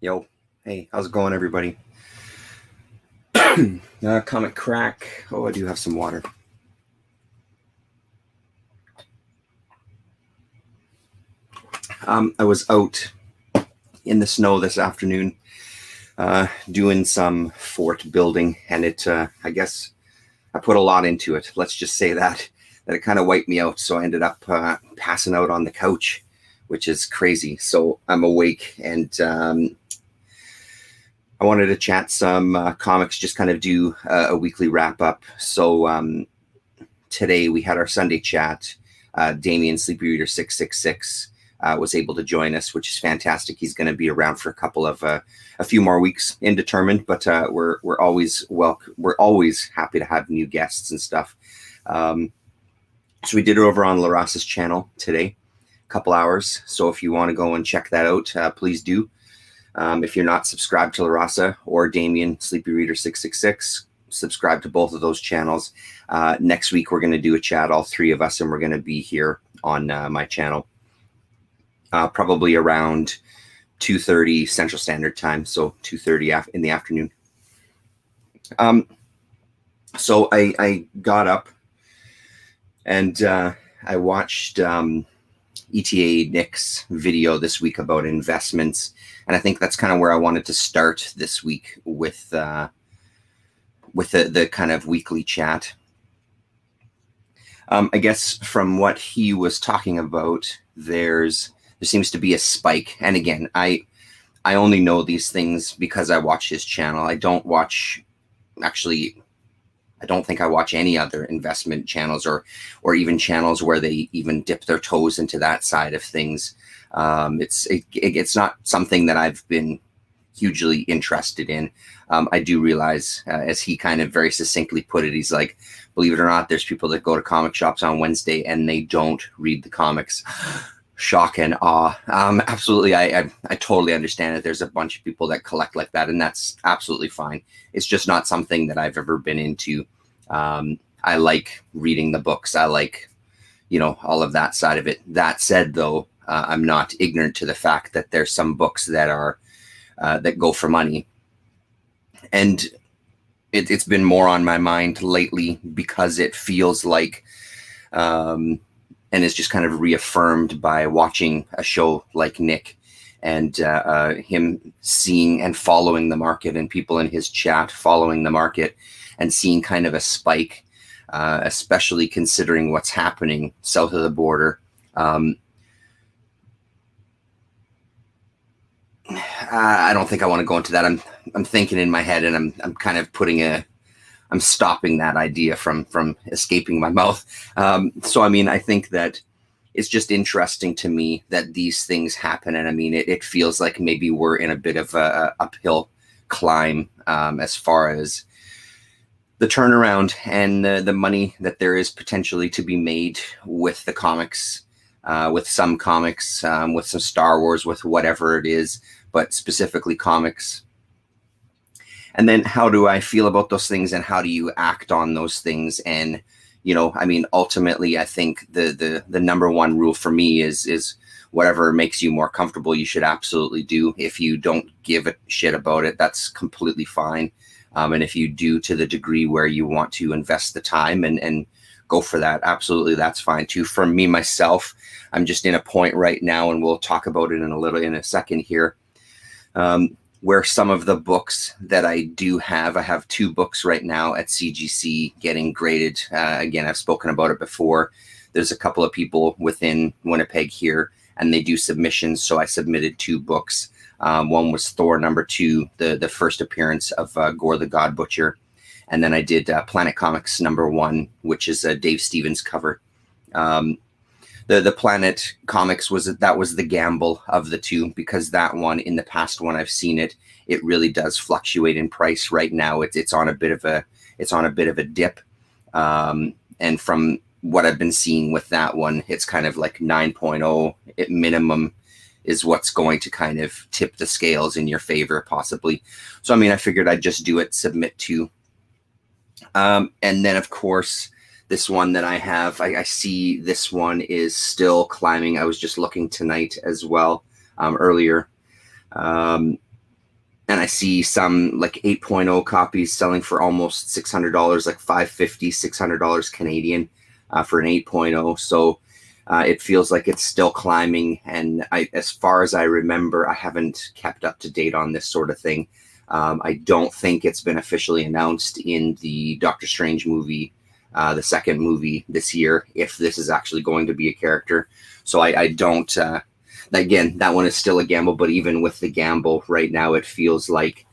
Yo, hey, how's it going, everybody? Comic crack. Oh, I do have some water. I was out in the snow this afternoon doing some fort building, and I guess I put a lot into it. Let's just say that it kind of wiped me out. So I ended up passing out on the couch, which is crazy. So I'm awake, and I wanted to chat some comics, just kind of do a weekly wrap up. So today we had our Sunday chat. Damien Sleepy Reader 666 was able to join us, which is fantastic. He's going to be around for a few more weeks, indeterminate, but we're always we're always happy to have new guests and stuff. So we did it over on LaRasa's channel today, a couple hours. So if you want to go and check that out, please do. If you're not subscribed to LaRasa or Damien Sleepy Reader 666, subscribe to both of those channels. Next week, we're going to do a chat, all three of us, and we're going to be here on my channel, probably around 2:30 Central Standard Time, so 2:30 in the afternoon. So I got up and I watched ETA Nick's video this week about investments, and I think that's kind of where I wanted to start this week with the kind of weekly chat. I guess from what he was talking about, there seems to be a spike. And again, I only know these things because I watch his channel. I don't think I watch any other investment channels or even channels where they even dip their toes into that side of things. It's not something that I've been hugely interested in. I do realize, as he kind of very succinctly put it, he's like, believe it or not, there's people that go to comic shops on Wednesday and they don't read the comics. Shock and awe. Absolutely. I totally understand it. There's a bunch of people that collect like that, and that's absolutely fine. It's just not something that I've ever been into. I like reading the books. I like, all of that side of it. That said, though, I'm not ignorant to the fact that there's some books that are that go for money. And it's been more on my mind lately because it feels like, and is just kind of reaffirmed by watching a show like Nick and him seeing and following the market, and people in his chat following the market and seeing kind of a spike, especially considering what's happening south of the border. I don't think I want to go into that. I'm thinking in my head, and I'm kind of I'm stopping that idea from escaping my mouth. So I mean, I think that it's just interesting to me that these things happen, and I mean, it feels like maybe we're in a bit of a uphill climb as far as the turnaround and the money that there is potentially to be made with the comics. With some comics, with some Star Wars, with whatever it is, but specifically comics. And then how do I feel about those things, and how do you act on those things? And, I mean, ultimately, I think the number one rule for me is whatever makes you more comfortable, you should absolutely do. If you don't give a shit about it, that's completely fine. And if you do to the degree where you want to invest the time and go for that, absolutely, that's fine too. For me, myself, I'm just in a point right now, and we'll talk about it in a second here, where some of the books that I do have, I have 2 books right now at CGC getting graded. Again, I've spoken about it before. There's a couple of people within Winnipeg here, and they do submissions. So I submitted 2 books. One was Thor #2, the first appearance of Gore the God Butcher. And then I did Planet Comics #1, which is a Dave Stevens cover. The Planet Comics was the gamble of the 2, because that one, in the past when I've seen it, it really does fluctuate in price. Right now, it's on a bit of a dip, and from what I've been seeing with that one, it's kind of like 9.0 at minimum is what's going to kind of tip the scales in your favor, possibly. So I mean, I figured I'd just do it, submit to. And then, of course, this one that I have, I see this one is still climbing. I was just looking tonight as well, earlier. and I see some like 8.0 copies selling for almost $600, like $550, $600 Canadian for an 8.0. So it feels like it's still climbing. And as far as I remember, I haven't kept up to date on this sort of thing. I don't think it's been officially announced in the Doctor Strange movie, the second movie this year, if this is actually going to be a character. So I don't, again, that one is still a gamble, but even with the gamble right now, it feels like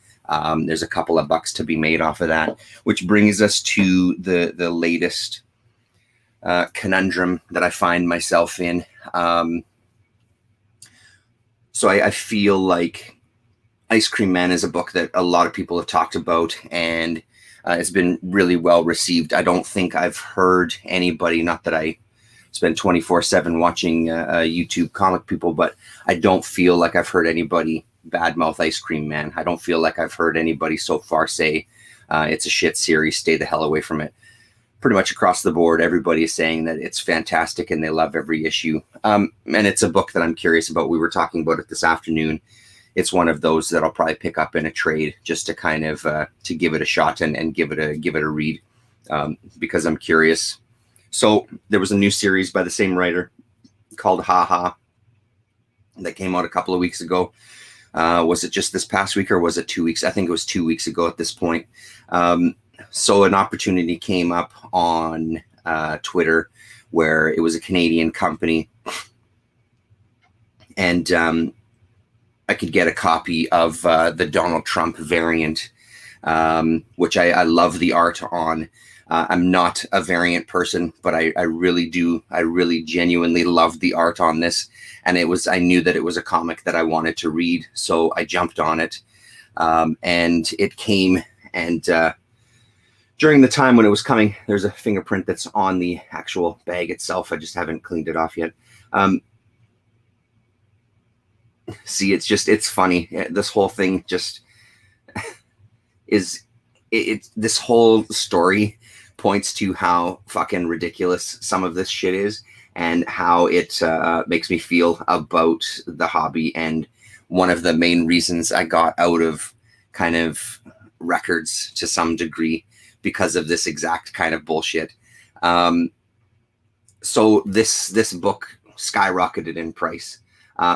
there's a couple of bucks to be made off of that, which brings us to the latest conundrum that I find myself in. So I feel like Ice Cream Man is a book that a lot of people have talked about, and it's been really well received. I don't think I've heard anybody, not that I spend 24/7 watching YouTube comic people, but I don't feel like I've heard anybody badmouth Ice Cream Man. I don't feel like I've heard anybody so far say it's a shit series, stay the hell away from it. Pretty much across the board, everybody is saying that it's fantastic and they love every issue. And it's a book that I'm curious about. We were talking about it this afternoon. It's one of those that I'll probably pick up in a trade just to kind of to give it a shot and give it a read because I'm curious. So there was a new series by the same writer called Ha Ha that came out a couple of weeks ago. Was it just this past week or was it 2 weeks? I think it was 2 weeks ago at this point. So an opportunity came up on Twitter where it was a Canadian company, and I could get a copy of the Donald Trump variant, which I love the art on. I'm not a variant person, but I really do. I really genuinely love the art on this. And I knew that it was a comic that I wanted to read. So I jumped on it. And it came, and during the time when it was coming, there's a fingerprint that's on the actual bag itself. I just haven't cleaned it off yet. See, it's funny. This whole thing just is, this whole story points to how fucking ridiculous some of this shit is and how it makes me feel about the hobby. And one of the main reasons I got out of kind of records to some degree because of this exact kind of bullshit. So this book skyrocketed in price.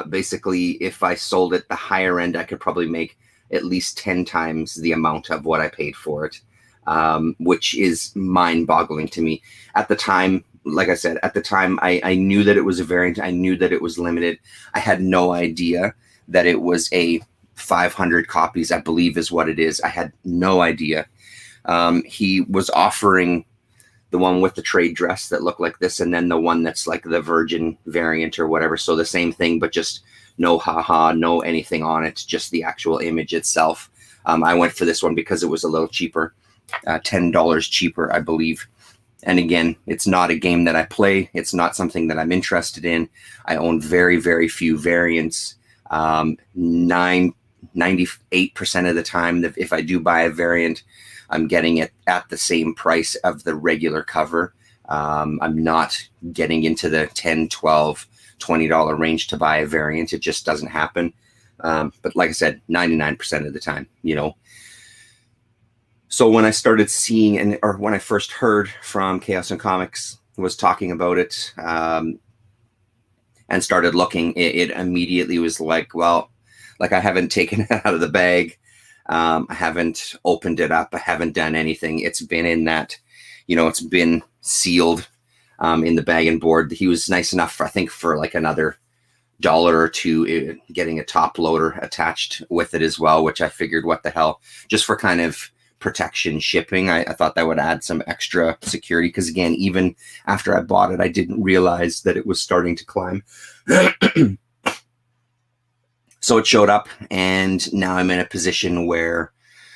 Basically, if I sold it the higher end, I could probably make at least 10 times the amount of what I paid for it, which is mind-boggling to me. At the time, like I said, I knew that it was a variant. I knew that it was limited. I had no idea that it was a 500 copies, I believe is what it is. I had no idea. He was offering the one with the trade dress that looked like this, and then the one that's like the virgin variant or whatever. So the same thing, but just no haha, no anything on it, just the actual image itself. I went for this one because it was a little cheaper, $10 cheaper, I believe. And again, it's not a game that I play. It's not something that I'm interested in. I own very, very few variants. 98% of the time, if I do buy a variant, I'm getting it at the same price of the regular cover. I'm not getting into the $10, $12, $20 range to buy a variant. It just doesn't happen. But like I said, 99% of the time, you know. So when I started seeing, or when I first heard from Chaos and Comics was talking about it, and started looking, it immediately was like, well, like I haven't taken it out of the bag. I haven't opened it up. I haven't done anything. It's been in that, you know, it's been sealed in the bag and board. He was nice enough, I think, for like another $1 or $2, getting a top loader attached with it as well, which I figured, what the hell, just for kind of protection shipping. I thought that would add some extra security because, again, even after I bought it, I didn't realize that it was starting to climb. So it showed up, and now I'm in a position where,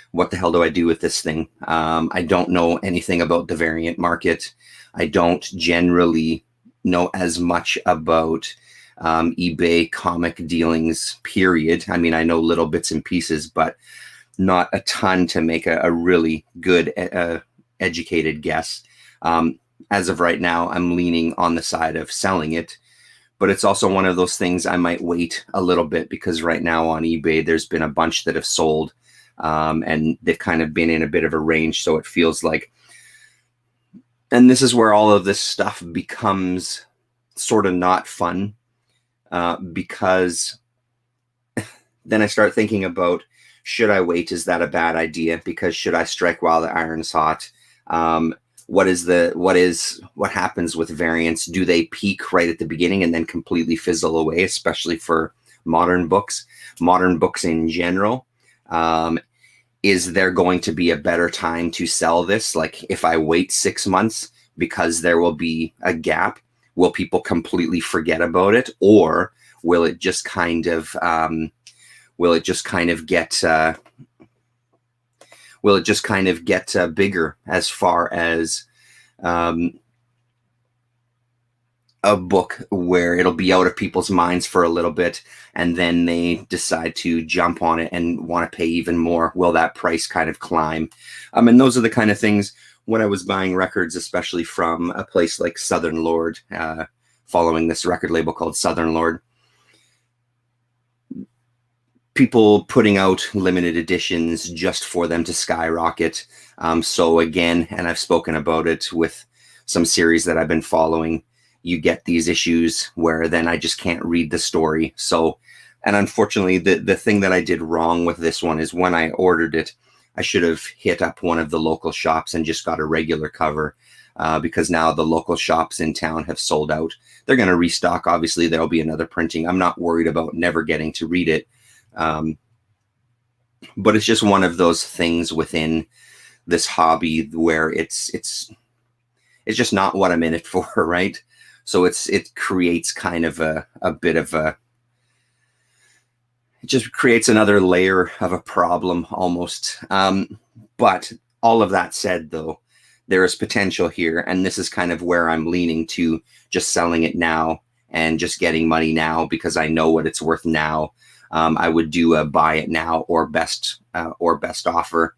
what the hell do I do with this thing? I don't know anything about the variant market. I don't generally know as much about eBay comic dealings, period. I mean, I know little bits and pieces, but not a ton to make a really good, educated guess. As of right now, I'm leaning on the side of selling it, but it's also one of those things I might wait a little bit, because right now on eBay, there's been a bunch that have sold, and they've kind of been in a bit of a range. So it feels like, and this is where all of this stuff becomes sort of not fun, because then I start thinking about, should I wait? Is that a bad idea? Because should I strike while the iron's hot? What happens with variants? Do they peak right at the beginning and then completely fizzle away, especially for modern books in general? Is there going to be a better time to sell this? Like if I wait 6 months, because there will be a gap, will people completely forget about it? Or will it just kind of get bigger as far as a book where it'll be out of people's minds for a little bit, and then they decide to jump on it and want to pay even more? Will that price kind of climb? And those are the kind of things, when I was buying records, especially from a place like Southern Lord, following this record label called Southern Lord, people putting out limited editions just for them to skyrocket. So again, and I've spoken about it with some series that I've been following, you get these issues where then I just can't read the story. So, and unfortunately, the thing that I did wrong with this one is, when I ordered it, I should have hit up one of the local shops and just got a regular cover, because now the local shops in town have sold out. They're going to restock. Obviously, there'll be another printing. I'm not worried about never getting to read it. But it's just one of those things within this hobby where it's just not what I'm in it for, right? So it creates kind of a bit of it just creates another layer of a problem almost. But all of that said, though, there is potential here, and this is kind of where I'm leaning to, just selling it now and just getting money now, because I know what it's worth now. I would do a buy it now or best offer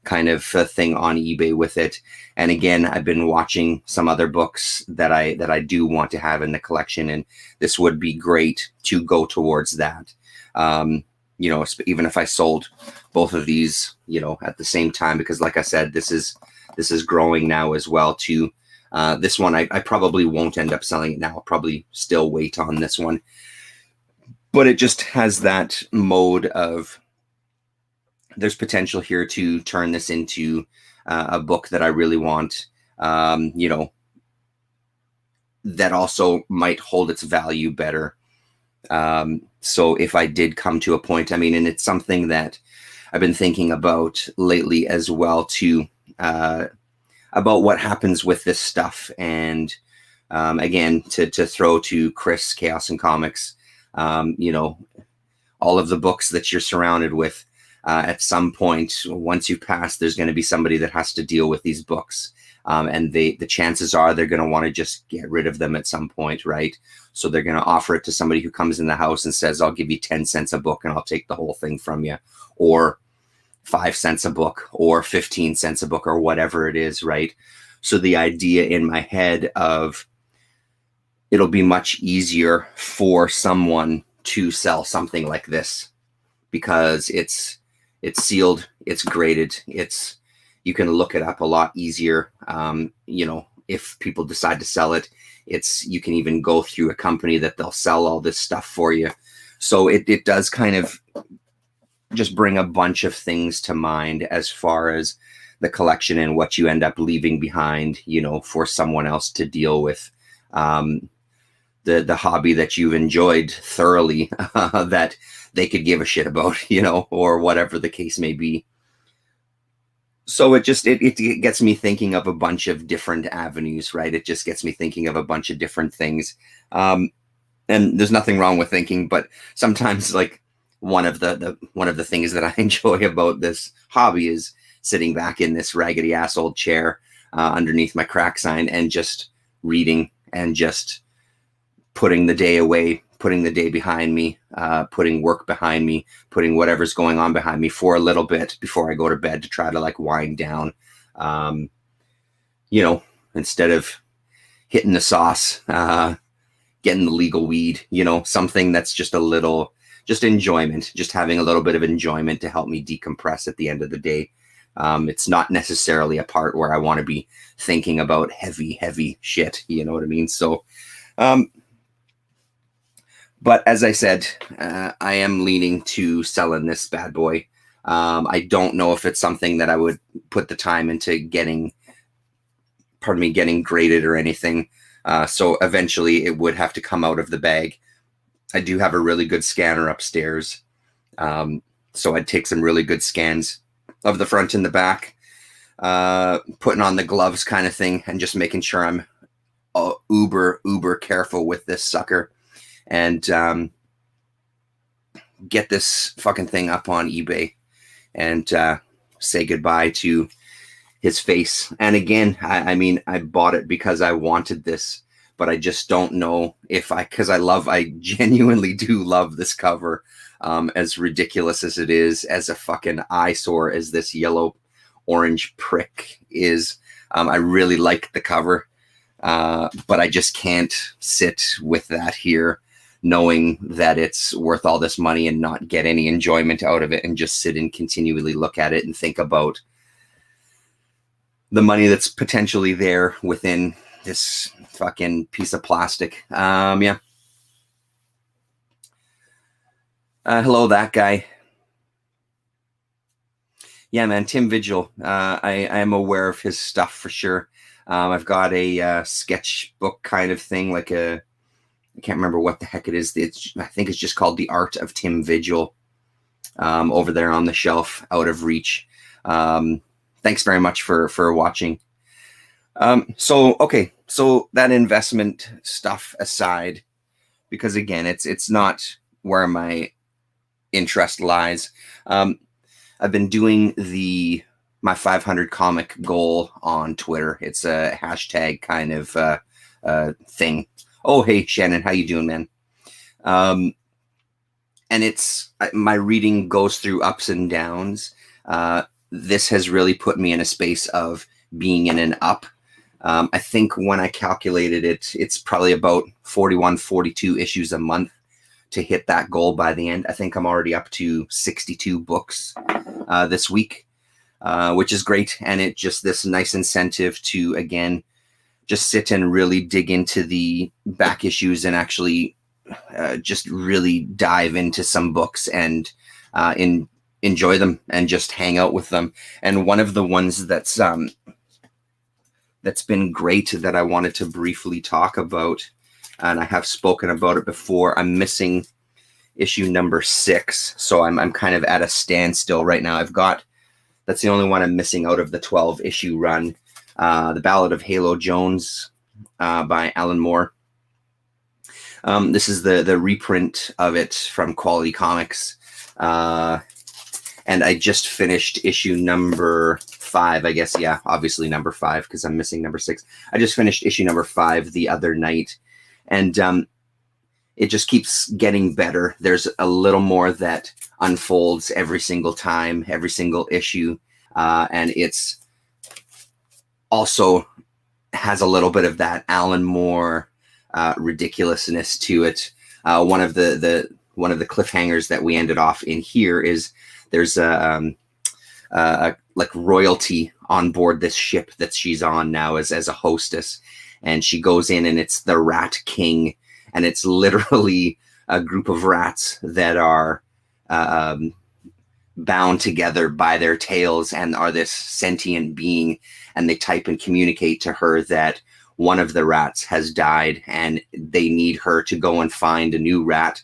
kind of thing on eBay with it. And again, I've been watching some other books that I do want to have in the collection, and this would be great to go towards that. Even if I sold both of these, at the same time, because like I said, this is growing now as well too. This one, I probably won't end up selling it now. I'll probably still wait on this one. But it just has that mode of, there's potential here to turn this into a book that I really want, that also might hold its value better. So if I did come to a point, and it's something that I've been thinking about lately as well too, about what happens with this stuff. And again, to throw to Chris, Chaos and Comics, all of the books that you're surrounded with, at some point, once you pass, there's going to be somebody that has to deal with these books. And the chances are they're going to want to just get rid of them at some point, right? So they're going to offer it to somebody who comes in the house and says, I'll give you 10 cents a book and I'll take the whole thing from you, or 5 cents a book, or 15 cents a book, or whatever it is, right? So the idea in my head of, it'll be much easier for someone to sell something like this, because it's sealed, it's graded, you can look it up a lot easier. If people decide to sell it, you can even go through a company that they'll sell all this stuff for you. So it does kind of just bring a bunch of things to mind as far as the collection and what you end up leaving behind, for someone else to deal with. The hobby that you've enjoyed thoroughly, that they could give a shit about, or whatever the case may be. So it gets me thinking of a bunch of different avenues, right? It just gets me thinking of a bunch of different things. And there's nothing wrong with thinking, but sometimes, like, one of the things that I enjoy about this hobby is sitting back in this raggedy ass old chair, underneath my crack sign, and just reading, and just putting the day away, putting the day behind me, putting work behind me, putting whatever's going on behind me for a little bit before I go to bed, to try to wind down, instead of hitting the sauce, getting the legal weed, something that's just enjoyment, just having a little bit of enjoyment to help me decompress at the end of the day. It's not necessarily a part where I want to be thinking about heavy shit. You know what I mean? So, but as I said, I am leaning to selling this bad boy. I don't know if it's something that I would put the time into getting graded or anything. So eventually it would have to come out of the bag. I do have a really good scanner upstairs. So I'd take some really good scans of the front and the back, putting on the gloves kind of thing, and just making sure I'm uber careful with this sucker, and get this fucking thing up on eBay and say goodbye to his face. And again, I mean, I bought it because I wanted this, but I just don't know if I genuinely do love this cover. As ridiculous as it is, as a fucking eyesore as this yellow orange prick is, I really like the cover, but I just can't sit with that here, knowing that it's worth all this money and not get any enjoyment out of it, and just sit and continually look at it and think about the money that's potentially there within this fucking piece of plastic. Yeah. Hello, that guy. Yeah, man, Tim Vigil. I am aware of his stuff for sure. I've got a sketchbook kind of thing, I can't remember what the heck it is. I think it's just called The Art of Tim Vigil, over there on the shelf, out of reach. Thanks very much for watching. Okay, so that investment stuff aside, because again, it's not where my interest lies. I've been doing my 500 comic goal on Twitter. It's a hashtag kind of thing. Oh, hey Shannon, how you doing, man? And it's my reading goes through ups and downs. This has really put me in a space of being in an up. I think when I calculated it, it's probably about 41, 42 issues a month to hit that goal by the end. I think I'm already up to 62 books this week, which is great. And it just this nice incentive to, again, just sit and really dig into the back issues and actually just really dive into some books and enjoy them and just hang out with them. And one of the ones that's been great that I wanted to briefly talk about, and I have spoken about it before. I'm missing issue number 6, so I'm kind of at a standstill right now. That's the only one I'm missing out of the 12 issue run. The Ballad of Halo Jones by Alan Moore. This is the reprint of it from Quality Comics, and I just finished issue number 5, I guess. Yeah, obviously number 5, because I'm missing number 6. I just finished issue number 5 the other night. And it just keeps getting better. There's a little more that unfolds every single time, every single issue. And it's also has a little bit of that Alan Moore ridiculousness to it. One of the cliffhangers that we ended off in here is there's a like royalty on board this ship that she's on now as a hostess. And she goes in and it's the Rat King. And it's literally a group of rats that are bound together by their tails and are this sentient being. And they type and communicate to her that one of the rats has died and they need her to go and find a new rat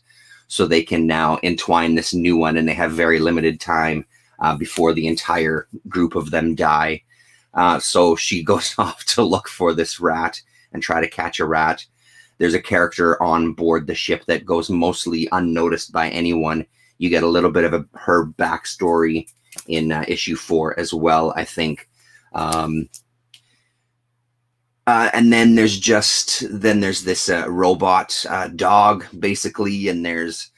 so they can now entwine this new one. And they have very limited time before the entire group of them die. So she goes off to look for this rat and try to catch a rat. There's a character on board the ship that goes mostly unnoticed by anyone. You get a little bit of her backstory in issue 4 as well, I think. And then there's this robot dog, basically, and there's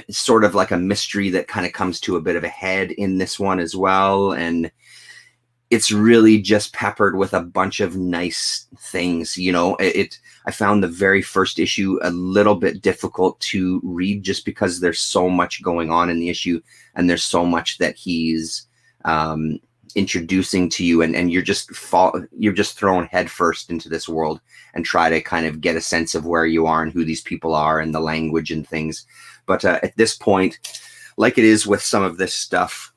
sort of like a mystery that kind of comes to a bit of a head in this one as well. And it's really just peppered with a bunch of nice things. You know, I found the very first issue a little bit difficult to read just because there's so much going on in the issue, and there's so much that he's introducing to you, and you're just thrown headfirst into this world and try to kind of get a sense of where you are and who these people are and the language and things. But at this point, like it is with some of this stuff,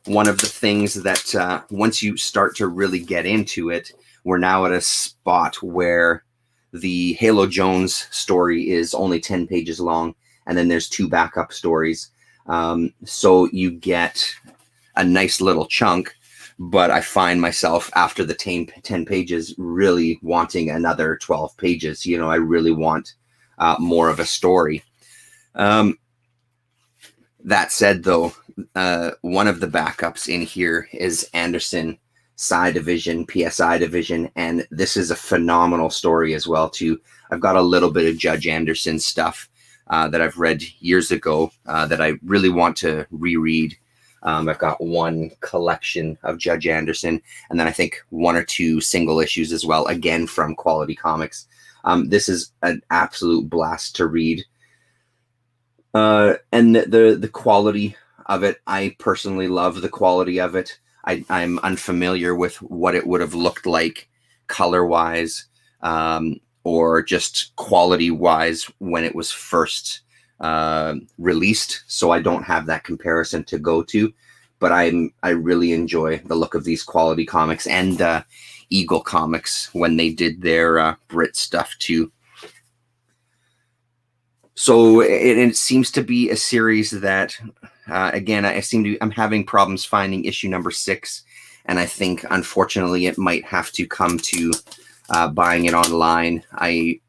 one of the things that once you start to really get into it, we're now at a spot where the Halo Jones story is only 10 pages long, and then there's 2 backup stories. So you get a nice little chunk, but I find myself after the 10 pages really wanting another 12 pages. You know, I really want more of a story. That said, though, one of the backups in here is Anderson Psi Division, PSI Division, and this is a phenomenal story as well, too. I've got a little bit of Judge Anderson stuff that I've read years ago that I really want to reread. I've got 1 collection of Judge Anderson, and then I think 1 or 2 single issues as well, again from Quality Comics. This is an absolute blast to read. And the quality of it, I personally love the quality of it. I'm unfamiliar with what it would have looked like color-wise, or just quality-wise when it was first released, so I don't have that comparison to go to. But I really enjoy the look of these Quality Comics and Eagle Comics when they did their Brit stuff too. So it seems to be a series that, again, I'm having problems finding issue number 6, and I think unfortunately it might have to come to buying it online. I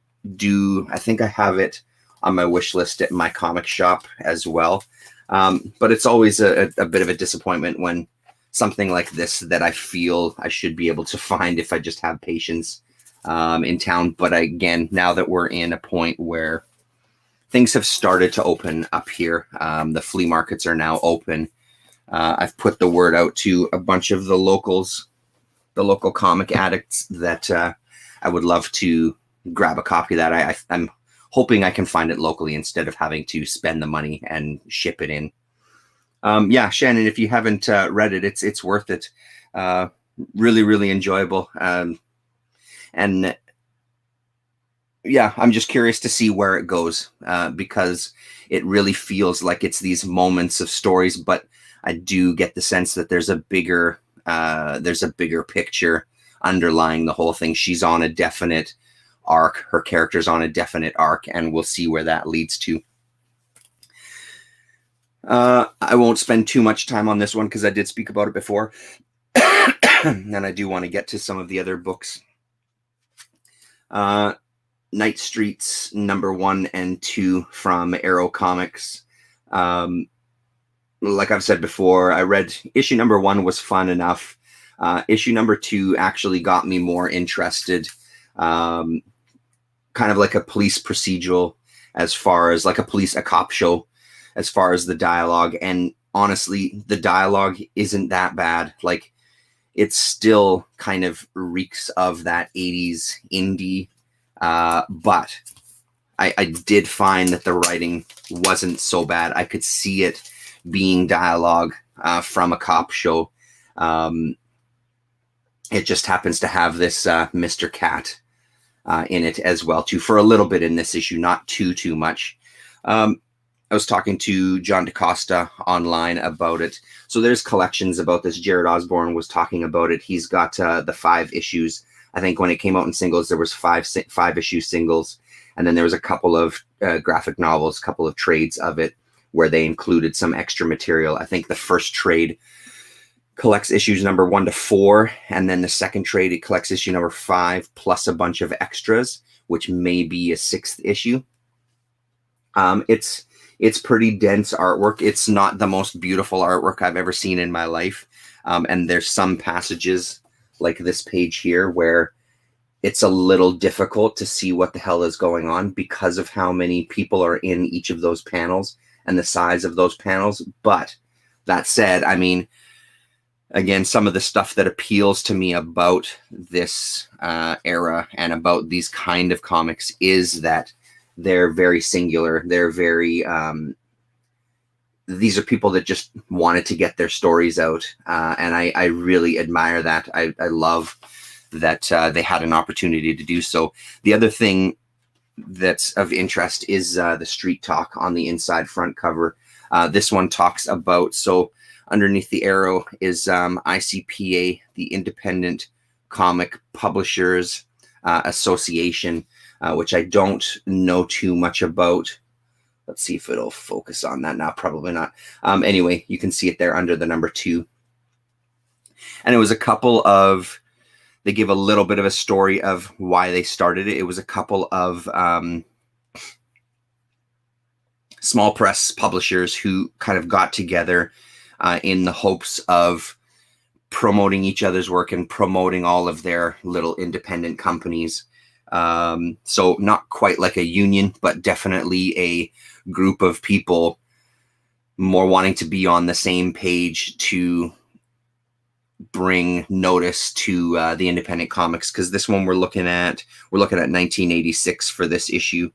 think I have it on my wish list at my comic shop as well. But it's always a bit of a disappointment when something like this that I feel I should be able to find if I just have patience in town. But again, now that we're in a point where things have started to open up here, the flea markets are now open. I've put the word out to a bunch of the locals, the local comic addicts, that I would love to grab a copy of that. I'm hoping I can find it locally instead of having to spend the money and ship it in. Yeah, Shannon, if you haven't read it, it's worth it. Really, really enjoyable. And yeah, I'm just curious to see where it goes, because it really feels like it's these moments of stories, but I do get the sense that there's a bigger picture underlying the whole thing. She's on a definite arc. Her character's on a definite arc, and we'll see where that leads to. I won't spend too much time on this one because I did speak about it before, and I do want to get to some of the other books. Night Streets number 1 and 2 from Arrow Comics. Like I've said before, I read issue number 1 was fun enough. Issue number 2 actually got me more interested. Kind of like a police procedural, as far as like a cop show, as far as the dialogue. And honestly, the dialogue isn't that bad. Like, it still kind of reeks of that 80s indie. But I did find that the writing wasn't so bad. I could see it being dialogue from a cop show. It just happens to have this Mr. Cat in it as well, too, for a little bit in this issue, not too much. I was talking to John DaCosta online about it. So there's collections about this. Jared Osborne was talking about it. He's got the 5 issues. I think when it came out in singles, there was 5 issue singles. And then there was a couple of graphic novels, a couple of trades of it where they included some extra material. I think the first trade collects issues number 1 to 4. And then the second trade, it collects issue number 5 plus a bunch of extras, which may be a 6th issue. It's pretty dense artwork. It's not the most beautiful artwork I've ever seen in my life. And there's some passages like this page here where it's a little difficult to see what the hell is going on because of how many people are in each of those panels and the size of those panels. But that said, I mean, again, some of the stuff that appeals to me about this era and about these kind of comics is that they're very singular. They're very, these are people that just wanted to get their stories out. And I really admire that. I love that they had an opportunity to do so. The other thing that's of interest is the Street Talk on the inside front cover. This one talks about, so underneath the arrow is ICPA, the Independent Comic Publishers Association, which I don't know too much about. Let's see if it'll focus on that now. Probably not. Anyway, you can see it there under the number 2. And it was a couple of, they give a little bit of a story of why they started it. It was a couple of small press publishers who kind of got together in the hopes of promoting each other's work and promoting all of their little independent companies. So not quite like a union, but definitely a group of people more wanting to be on the same page to bring notice to the independent comics. Because this one we're looking at 1986 for this issue.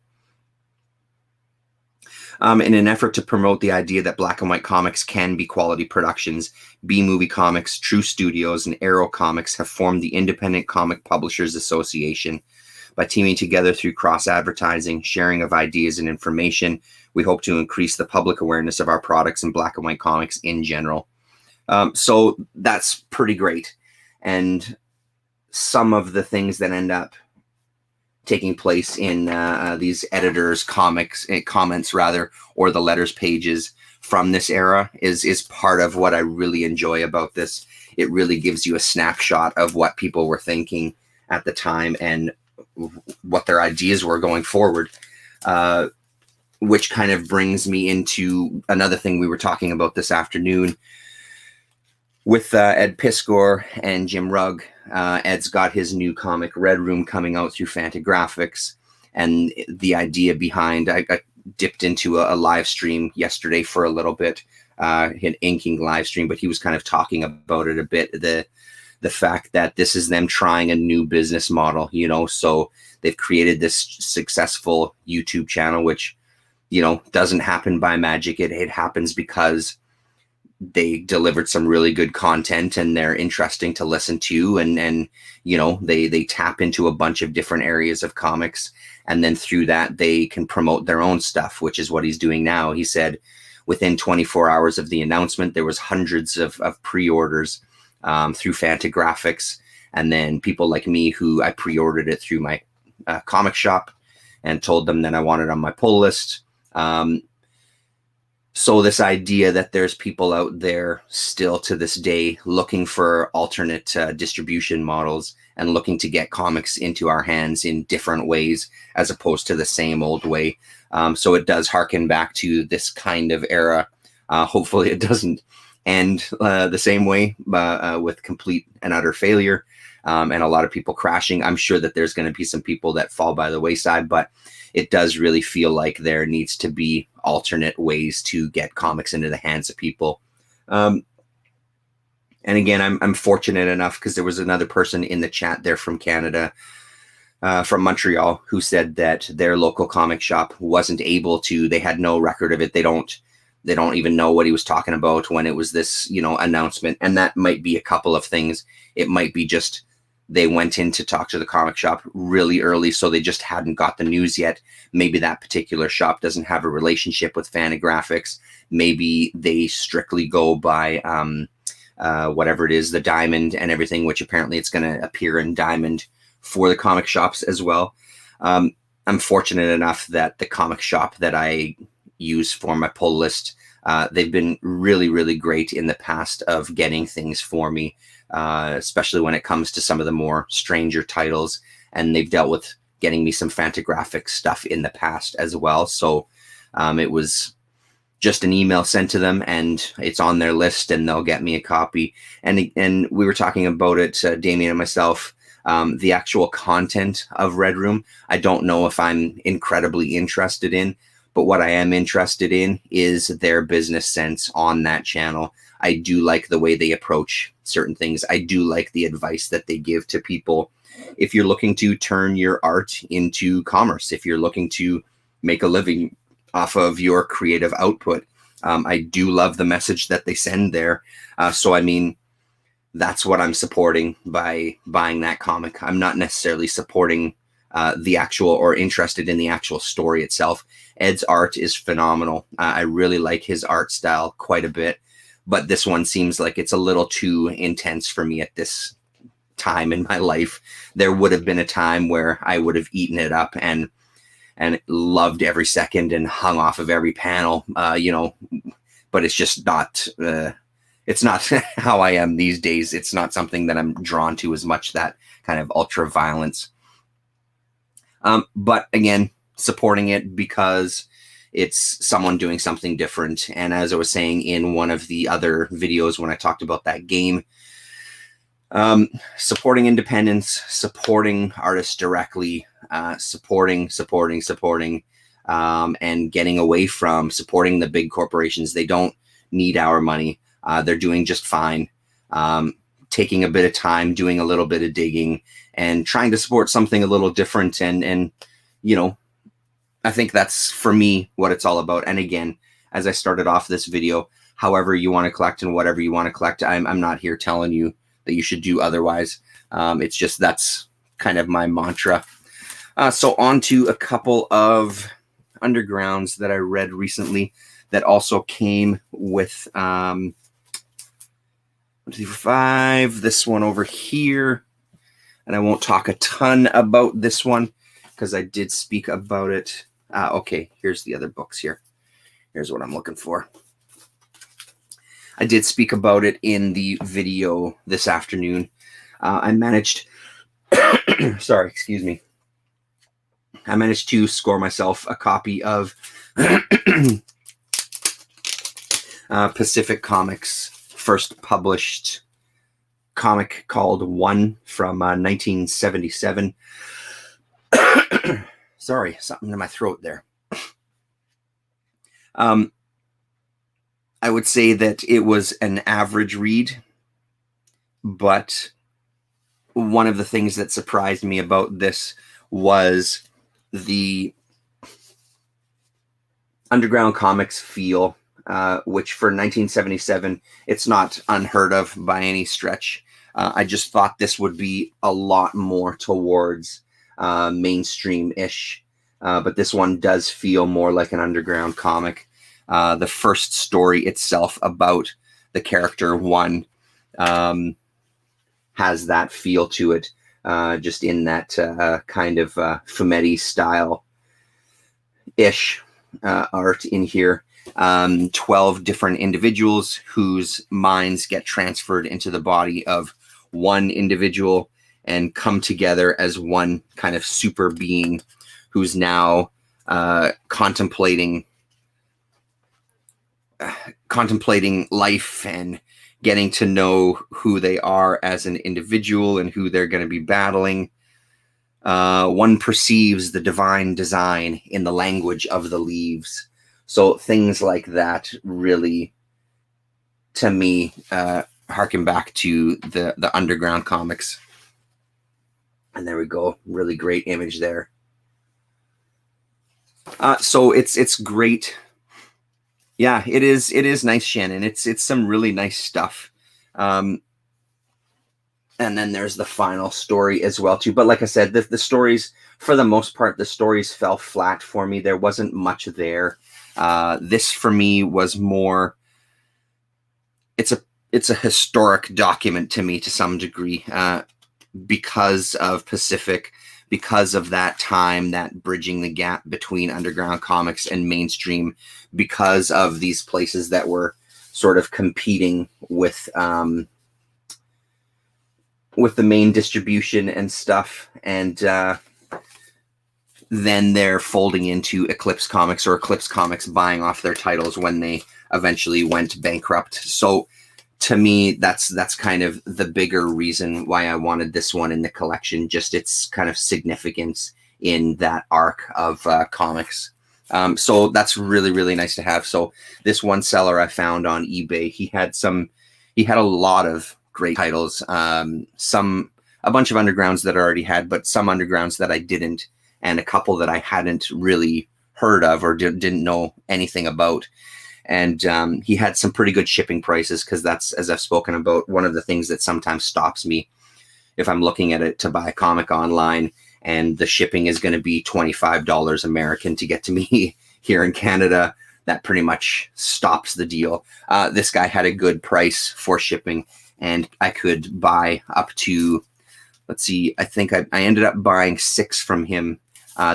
In an effort to promote the idea that black and white comics can be quality productions, B-Movie Comics, True Studios, and Arrow Comics have formed the Independent Comic Publishers Association. By teaming together through cross-advertising, sharing of ideas and information, we hope to increase the public awareness of our products and black and white comics in general. So that's pretty great. And some of the things that end up taking place in these editors' comments rather, or the letters pages from this era is part of what I really enjoy about this. It really gives you a snapshot of what people were thinking at the time and what their ideas were going forward, which kind of brings me into another thing we were talking about this afternoon with Ed Piskor and Jim Rugg. Ed's got his new comic Red Room coming out through Fantagraphics, and the idea behind, I dipped into a live stream yesterday for a little bit, an inking live stream, but he was kind of talking about it a bit, the fact that this is them trying a new business model, you know. So they've created this successful YouTube channel, which, you know, doesn't happen by magic. It happens because they delivered some really good content and they're interesting to listen to. And you know, they tap into a bunch of different areas of comics. And then through that, they can promote their own stuff, which is what he's doing now. He said within 24 hours of the announcement, there was hundreds of pre-orders through Fantagraphics. And then people like me, who I pre-ordered it through my comic shop and told them that I wanted it on my pull list. So this idea that there's people out there still to this day looking for alternate distribution models and looking to get comics into our hands in different ways as opposed to the same old way. So it does harken back to this kind of era. Hopefully it doesn't end the same way with complete and utter failure and a lot of people crashing. I'm sure that there's going to be some people that fall by the wayside, but it does really feel like there needs to be alternate ways to get comics into the hands of people. And again, I'm fortunate enough because there was another person in the chat there from Canada, from Montreal, who said that their local comic shop wasn't able to, they had no record of it. They don't even know what he was talking about when it was this, you know, announcement. And that might be a couple of things. It might be just they went in to talk to the comic shop really early, so they just hadn't got the news yet. Maybe that particular shop doesn't have a relationship with Fantagraphics. Maybe they strictly go by whatever it is, the Diamond and everything, which apparently it's going to appear in Diamond for the comic shops as well. I'm fortunate enough that the comic shop that I use for my pull list, they've been really, really great in the past of getting things for me. Especially when it comes to some of the more stranger titles, and they've dealt with getting me some Fantagraphics stuff in the past as well. So it was just an email sent to them and it's on their list and they'll get me a copy. And we were talking about it, Damien and myself, the actual content of Red Room, I don't know if I'm incredibly interested in, but what I am interested in is their business sense on that channel. I do like the way they approach certain things. I do like the advice that they give to people. If you're looking to turn your art into commerce, if you're looking to make a living off of your creative output, I do love the message that they send there. So, I mean, that's what I'm supporting by buying that comic. I'm not necessarily supporting the actual or interested in the actual story itself. Ed's art is phenomenal. I really like his art style quite a bit, but this one seems like it's a little too intense for me at this time in my life. There would have been a time where I would have eaten it up and loved every second and hung off of every panel, but it's just not, it's not how I am these days. It's not something that I'm drawn to as much, that kind of ultra violence. But again, supporting it because it's someone doing something different. And as I was saying in one of the other videos when I talked about that game, supporting independence, supporting artists directly, supporting, and getting away from supporting the big corporations. They don't need our money. They're doing just fine. Taking a bit of time, doing a little bit of digging, and trying to support something a little different. And I think that's, for me, what it's all about. And again, as I started off this video, however you want to collect and whatever you want to collect, I'm not here telling you that you should do otherwise. It's just, that's kind of my mantra. So on to a couple of undergrounds that I read recently that also came with 1, 2, 3, 4, 5. This one over here, and I won't talk a ton about this one because I did speak about it. Okay, here's the other books here. Here's what I'm looking for. I did speak about it in the video this afternoon. I managed, sorry, excuse me. I managed to score myself a copy of Pacific Comics' first published comic called One from 1977. Sorry, something in my throat there. I would say that it was an average read, but one of the things that surprised me about this was the underground comics feel, which for 1977, it's not unheard of by any stretch. I just thought this would be a lot more towards mainstream-ish, but this one does feel more like an underground comic. The first story itself about the character One has that feel to it, just in that kind of Fumetti style-ish art in here. 12 different individuals whose minds get transferred into the body of one individual and come together as one kind of super being who's now contemplating life and getting to know who they are as an individual and who they're going to be battling. One perceives the divine design in the language of the leaves. So things like that really, to me, harken back to the underground comics. And there we go. Really great image there. So it's great. Yeah, it is nice, Shannon. It's some really nice stuff. And then there's the final story as well too. But like I said, the stories, for the most part, the stories fell flat for me. There wasn't much there. This for me was more, it's a historic document to me to some degree, because of Pacific, because of that time, that bridging the gap between underground comics and mainstream, because of these places that were sort of competing with the main distribution and stuff. And then they're folding into Eclipse Comics, or Eclipse Comics buying off their titles when they eventually went bankrupt. So to me, that's kind of the bigger reason why I wanted this one in the collection, just its kind of significance in that arc of comics. So that's really, really nice to have. So this one seller I found on eBay, he had a lot of great titles. A bunch of undergrounds that I already had, but some undergrounds that I didn't, and a couple that I hadn't really heard of or didn't know anything about. And he had some pretty good shipping prices, because that's, as I've spoken about, one of the things that sometimes stops me if I'm looking at it to buy a comic online, and the shipping is going to be $25 American to get to me here in Canada. That pretty much stops the deal. This guy had a good price for shipping, and I could buy up to, let's see, I think I ended up buying 6 from him.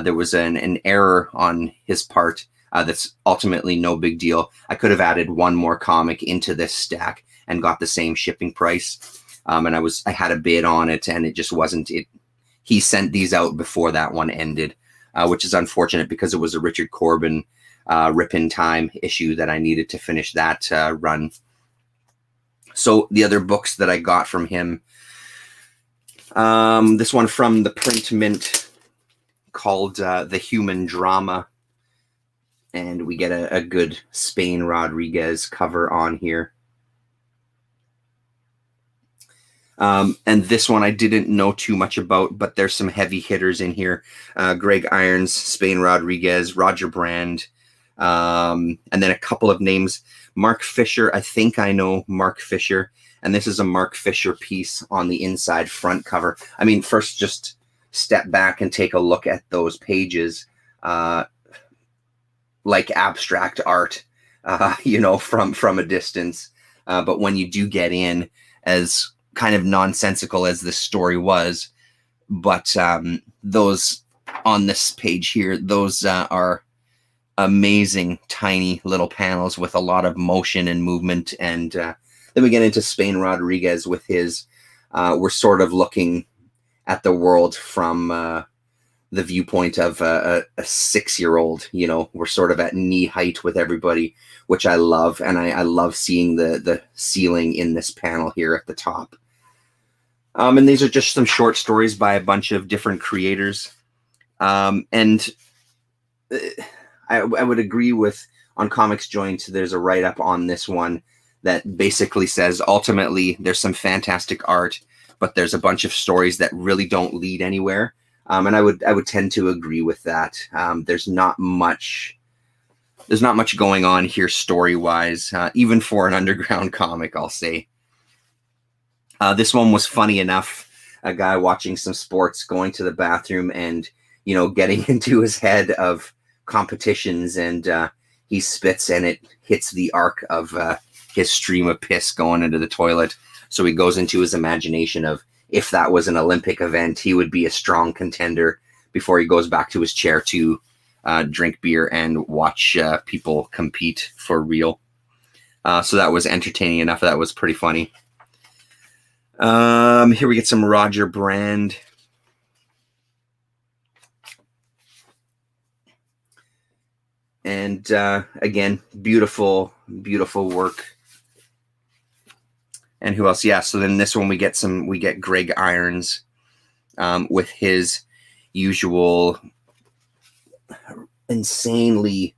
There was an error on his part. That's ultimately no big deal. I could have added one more comic into this stack and got the same shipping price. And I had a bid on it, and it just wasn't it. He sent these out before that one ended, which is unfortunate, because it was a Richard Corbin Rip in Time issue that I needed to finish that run. So the other books that I got from him, this one from the Print Mint called The Human Drama. And we get a good Spain Rodriguez cover on here. And this one I didn't know too much about, but there's some heavy hitters in here. Greg Irons, Spain Rodriguez, Roger Brand, and then a couple of names. Mark Fisher, I think I know Mark Fisher. And this is a Mark Fisher piece on the inside front cover. I mean, first just step back and take a look at those pages. Like abstract art, from a distance. But when you do get in, as kind of nonsensical as this story was, but those on this page here, those are amazing tiny little panels with a lot of motion and movement. And then we get into Spain Rodriguez with his, we're sort of looking at the world from the viewpoint of a 6-year-old. We're sort of at knee height with everybody, which I love. And I love seeing the ceiling in this panel here at the top. And these are just some short stories by a bunch of different creators. And I would agree with, on Comics Joint, there's a write-up on this one that basically says, ultimately, there's some fantastic art, but there's a bunch of stories that really don't lead anywhere. And I would tend to agree with that. There's not much going on here story-wise, even for an underground comic, I'll say. This one was funny enough. A guy watching some sports, going to the bathroom, and getting into his head of competitions, and he spits, and it hits the arc of his stream of piss going into the toilet. So he goes into his imagination of, if that was an Olympic event, he would be a strong contender, before he goes back to his chair to drink beer and watch people compete for real. So that was entertaining enough. That was pretty funny. Here we get some Roger Brand. And again, beautiful, beautiful work. And who else? Yeah, so then this one we get Greg Irons with his usual insanely,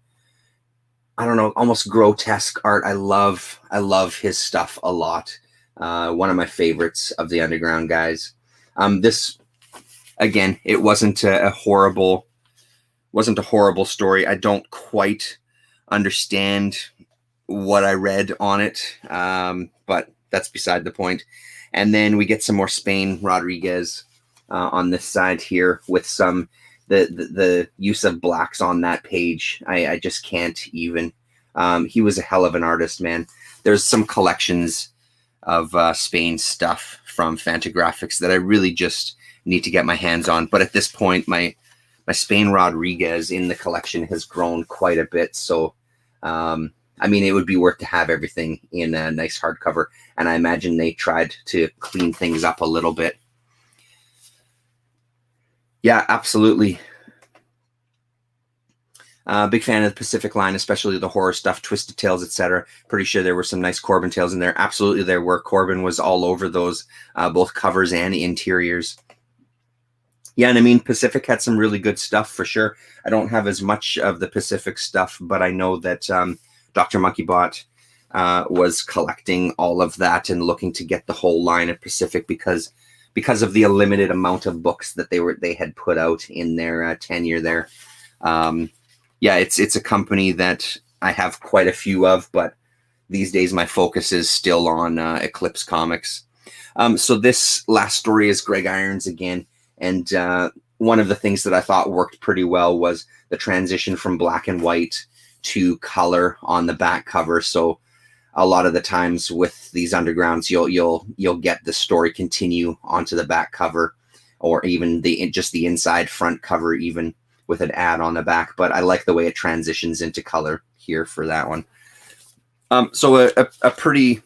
I don't know, almost grotesque art. I love his stuff a lot. One of my favorites of the underground guys. This, again, it wasn't a horrible story. I don't quite understand what I read on it, but that's beside the point. And then we get some more Spain Rodriguez on this side here, with some the use of blacks on that page. I just can't even. He was a hell of an artist, man. There's some collections of Spain stuff from Fantagraphics that I really just need to get my hands on. But at this point, my Spain Rodriguez in the collection has grown quite a bit. So, I mean, it would be worth to have everything in a nice hardcover. And I imagine they tried to clean things up a little bit. Yeah, absolutely. Big fan of the Pacific line, especially the horror stuff, Twisted Tales, etc. Pretty sure there were some nice Corbin tales in there. Absolutely there were. Corbin was all over those, both covers and interiors. Yeah, and I mean, Pacific had some really good stuff for sure. I don't have as much of the Pacific stuff, but I know that Dr. Monkeybot was collecting all of that and looking to get the whole line of Pacific because of the limited amount of books that they had put out in their tenure there. Yeah, it's a company that I have quite a few of, but these days my focus is still on Eclipse Comics. So this last story is Greg Irons again. And one of the things that I thought worked pretty well was the transition from black and white to color on the back cover. So a lot of the times with these undergrounds, you'll get the story continue onto the back cover, or even just the inside front cover, even with an ad on the back. But I like the way it transitions into color here for that one. So a pretty,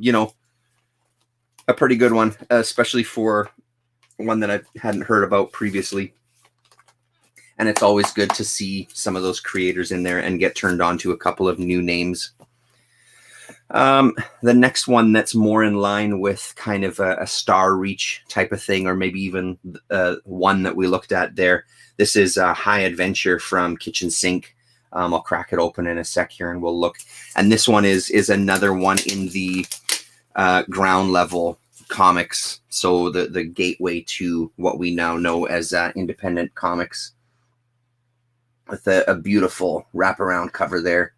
a pretty good one, especially for one that I hadn't heard about previously. And it's always good to see some of those creators in there and get turned on to a couple of new names. The next one that's more in line with kind of a Star Reach type of thing, or maybe even one that we looked at there. This is High Adventure from Kitchen Sink. I'll crack it open in a sec here and we'll look. And this one is another one in the ground level comics, so the gateway to what we now know as independent comics, with a beautiful wraparound cover there.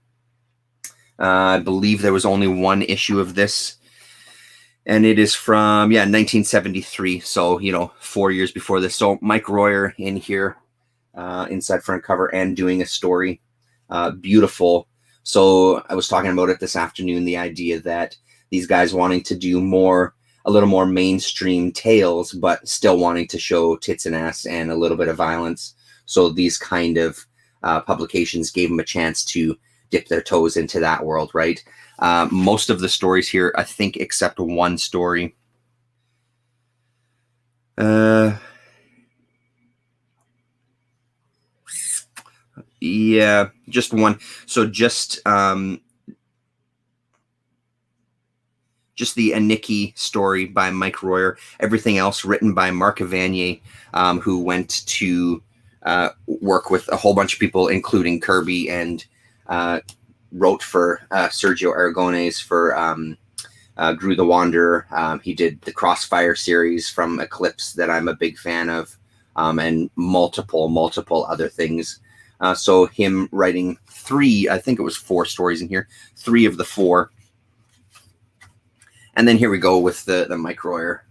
I believe there was only one issue of this, and it is from 1973, so 4 years before this. So Mike Royer in here, inside front cover, and doing a story. Beautiful. So I was talking about it this afternoon, the idea that these guys wanting to do a little more mainstream tales, but still wanting to show tits and ass and a little bit of violence. So these kind of publications gave them a chance to dip their toes into that world, right? Most of the stories here, I think, except one story. Yeah, just one. So just the Aniki story by Mike Royer. Everything else written by Mark Evanier, who went to work with a whole bunch of people, including Kirby, and wrote for Sergio Aragonés for Gru the Wanderer. He did the Crossfire series from Eclipse that I'm a big fan of, and multiple other things. So him writing I think it was 4 stories in here, 3 of the 4. And then here we go with the Mike Royer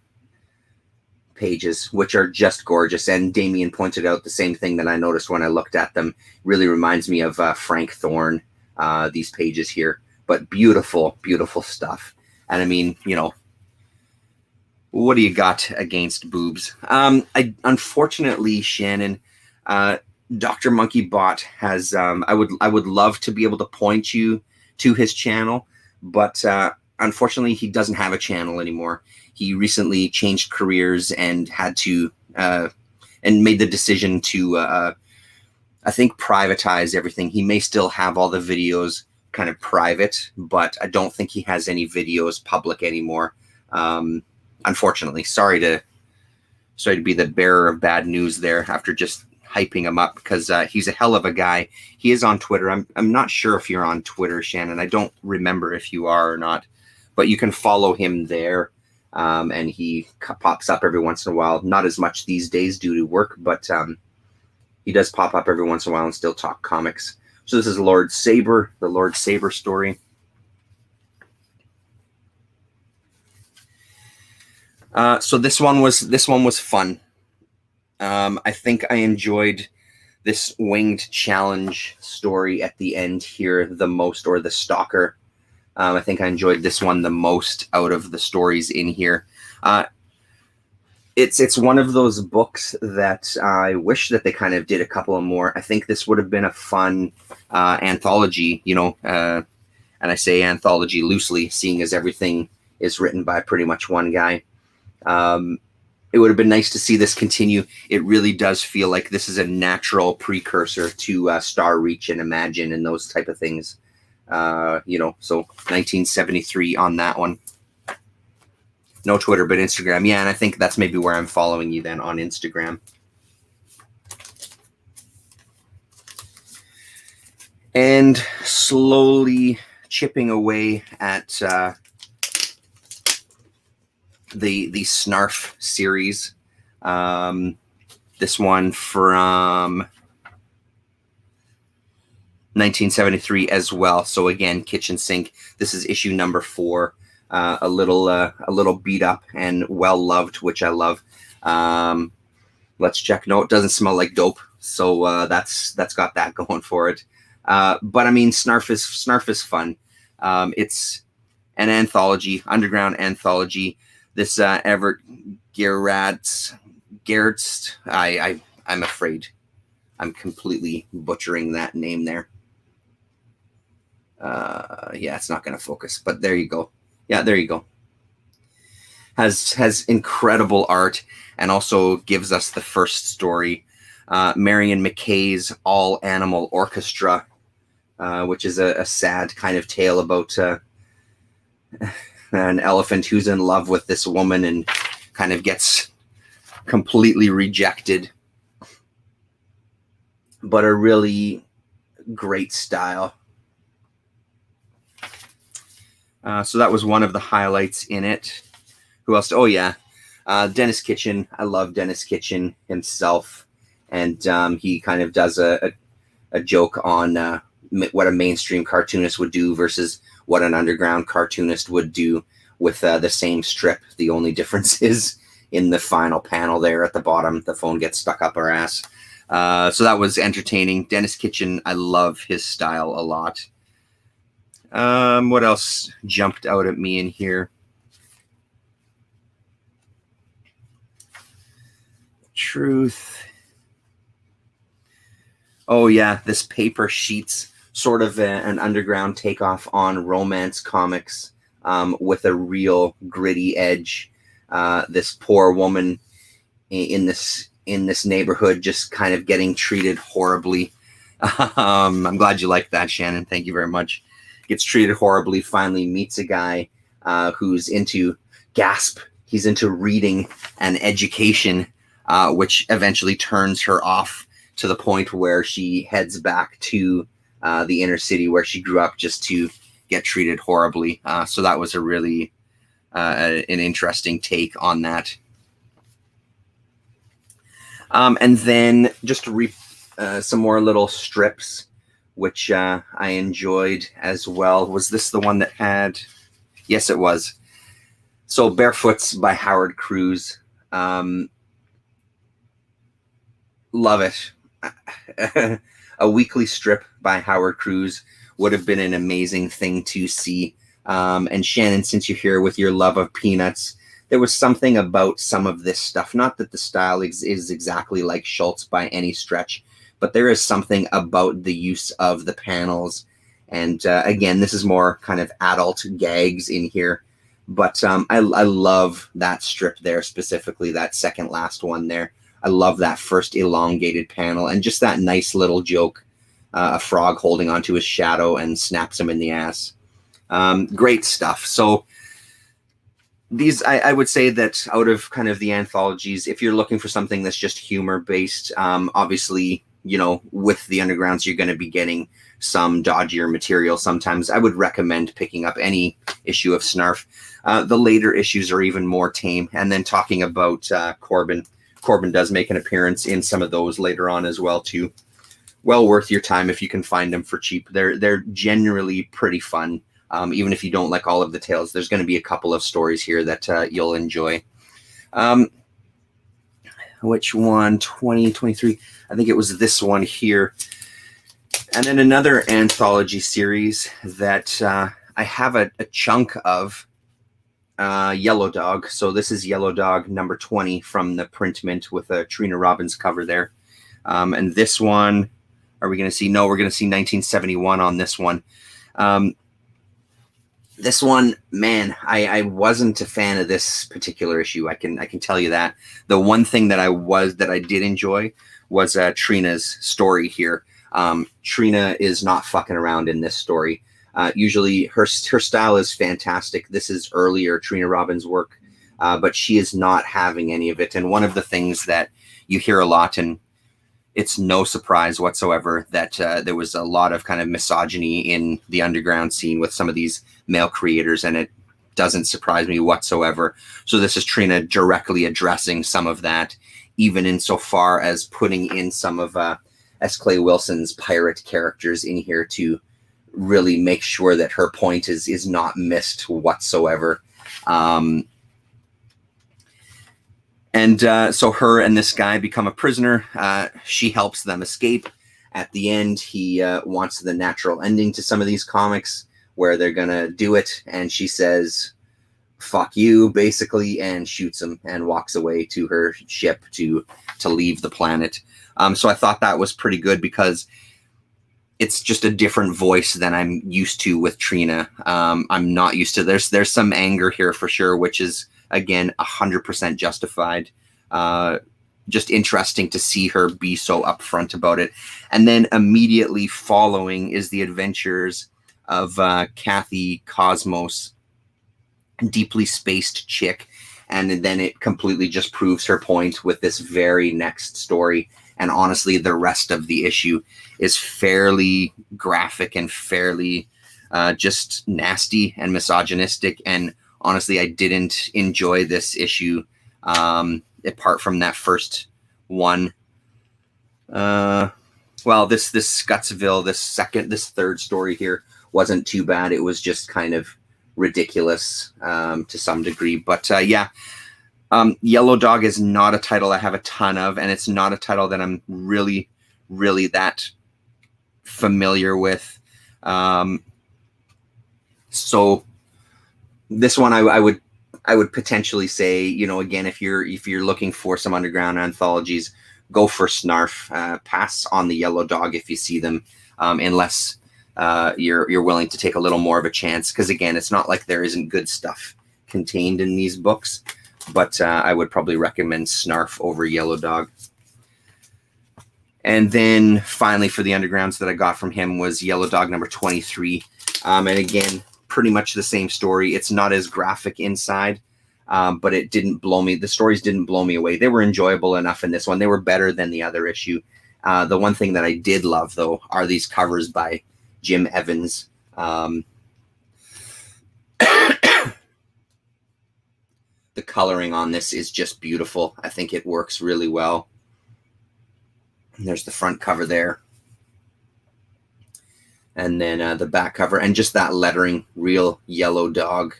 pages, which are just gorgeous. And Damien pointed out the same thing that I noticed when I looked at them. Really reminds me of Frank Thorne, these pages here. But beautiful, beautiful stuff. And I mean, what do you got against boobs? Unfortunately, Shannon, Dr. Monkeybot has, I would love to be able to point you to his channel, but unfortunately, he doesn't have a channel anymore. He recently changed careers and had to, and made the decision to, I think, privatize everything. He may still have all the videos kind of private, but I don't think he has any videos public anymore. Unfortunately, sorry to be the bearer of bad news there after just hyping him up, because he's a hell of a guy. He is on Twitter. I'm not sure if you're on Twitter, Shannon. I don't remember if you are or not, but you can follow him there. And he pops up every once in a while. Not as much these days due to work, but he does pop up every once in a while and still talk comics. So this is Lord Saber, the Lord Saber story. So this one was fun. I think I enjoyed this Winged Challenge story at the end here the most, or the Stalker. I think I enjoyed this one the most out of the stories in here. It's one of those books that I wish that they kind of did a couple of more. I think this would have been a fun anthology, and I say anthology loosely, seeing as everything is written by pretty much one guy. It would have been nice to see this continue. It really does feel like this is a natural precursor to Star Reach and Imagine and those type of things. So 1973 on that one. No Twitter, but Instagram. Yeah, and I think that's maybe where I'm following you then, on Instagram. And slowly chipping away at the Snarf series. This one from 1973 as well. So again, kitchen sink. This is issue number 4. A little beat up and well loved, which I love. Let's check. No, it doesn't smell like dope. So that's got that going for it. But I mean, Snarf is fun. It's an anthology, underground anthology. This Everett Gerards, I'm afraid I'm completely butchering that name there. Yeah, it's not going to focus, but there you go. Yeah, there you go. Has incredible art and also gives us the first story, Marion McKay's All Animal Orchestra, which is a sad kind of tale about an elephant who's in love with this woman and kind of gets completely rejected, but a really great style. So that was one of the highlights in it. Who else? Oh yeah, Dennis Kitchen. I love Dennis Kitchen himself, and he kind of does a joke on what a mainstream cartoonist would do versus what an underground cartoonist would do with the same strip. The only difference is in the final panel there at the bottom, the phone gets stuck up our ass. So that was entertaining. Dennis Kitchen, I love his style a lot. What else jumped out at me in here? Truth. Oh yeah, this Paper Sheets, sort of an underground takeoff on Romance Comics, with a real gritty edge. This poor woman in this neighborhood just kind of getting treated horribly. I'm glad you liked that, Shannon. Thank you very much. Gets treated horribly, finally meets a guy who's into, gasp, he's into reading and education, which eventually turns her off to the point where she heads back to the inner city where she grew up just to get treated horribly. So that was a really an interesting take on that. And then just some more little strips, which I enjoyed as well. Was this the one that had? Yes, it was. So Barefoots by Howard Cruz. Love it. A weekly strip by Howard Cruz would have been an amazing thing to see. And Shannon, since you're here with your love of Peanuts, there was something about some of this stuff. Not that the style is exactly like Schultz by any stretch, but there is something about the use of the panels. And again, this is more kind of adult gags in here. But I love that strip there, specifically that second last one there. I love that first elongated panel and just that nice little joke. A frog holding onto his shadow and snaps him in the ass. Great stuff. So these, I would say that out of kind of the anthologies, if you're looking for something that's just humor based, obviously, you know, with the Undergrounds, you're going to be getting some dodgier material. Sometimes I would recommend picking up any issue of Snarf. The later issues are even more tame. And then talking about Corbin does make an appearance in some of those later on as well too. Well worth your time if you can find them for cheap. They're generally pretty fun. Even if you don't like all of the tales, there's going to be a couple of stories here that you'll enjoy. Which one? 2023. I think it was this one here. And then another anthology series that I have a chunk of, Yellow Dog. So this is Yellow Dog number 20 from the print mint with a Trina Robbins cover there. And this one, are we going to see? No, we're going to see 1971 on this one. This one, man, I wasn't a fan of this particular issue. I can tell you that. The one thing that I did enjoy was Trina's story here. Trina is not fucking around in this story. Usually her style is fantastic. This is earlier Trina Robbins' work, but she is not having any of it. And one of the things that you hear a lot, and it's no surprise whatsoever that there was a lot of kind of misogyny in the underground scene with some of these male creators, and it doesn't surprise me whatsoever. So this is Trina directly addressing some of that, even insofar as putting in some of S. Clay Wilson's pirate characters in here to really make sure that her point is not missed whatsoever. So her and this guy become a prisoner. She helps them escape. At the end, he wants the natural ending to some of these comics where they're going to do it. And she says, fuck you, basically, and shoots him and walks away to her ship to leave the planet. So I thought that was pretty good because it's just a different voice than I'm used to with Trina. I'm not used to, there's some anger here for sure, which is, again, 100% justified. Just interesting to see her be so upfront about it. And then immediately following is the adventures of Kathy Cosmos, deeply spaced chick. And then it completely just proves her point with this very next story. And honestly, the rest of the issue is fairly graphic and fairly just nasty and misogynistic. And honestly, I didn't enjoy this issue apart from that first one. Well, this Scottsville, this third story here wasn't too bad. It was just kind of ridiculous to some degree. But yeah, Yellow Dog is not a title I have a ton of, and it's not a title that I'm really, really that familiar with. So this one I would potentially say, you know, again, if you're looking for some underground anthologies, go for Snarf. Pass on the Yellow Dog if you see them, unless you're willing to take a little more of a chance. Because again, it's not like there isn't good stuff contained in these books, but I would probably recommend Snarf over Yellow Dog. And then finally, for the undergrounds that I got from him was Yellow Dog number 23. And again, pretty much the same story. It's not as graphic inside, but it didn't blow me. The stories didn't blow me away. They were enjoyable enough in this one. They were better than the other issue. The one thing that I did love, though, are these covers by Jim Evans. The coloring on this is just beautiful. I think it works really well. And there's the front cover there. And then the back cover, and just that lettering, real Yellow Dog,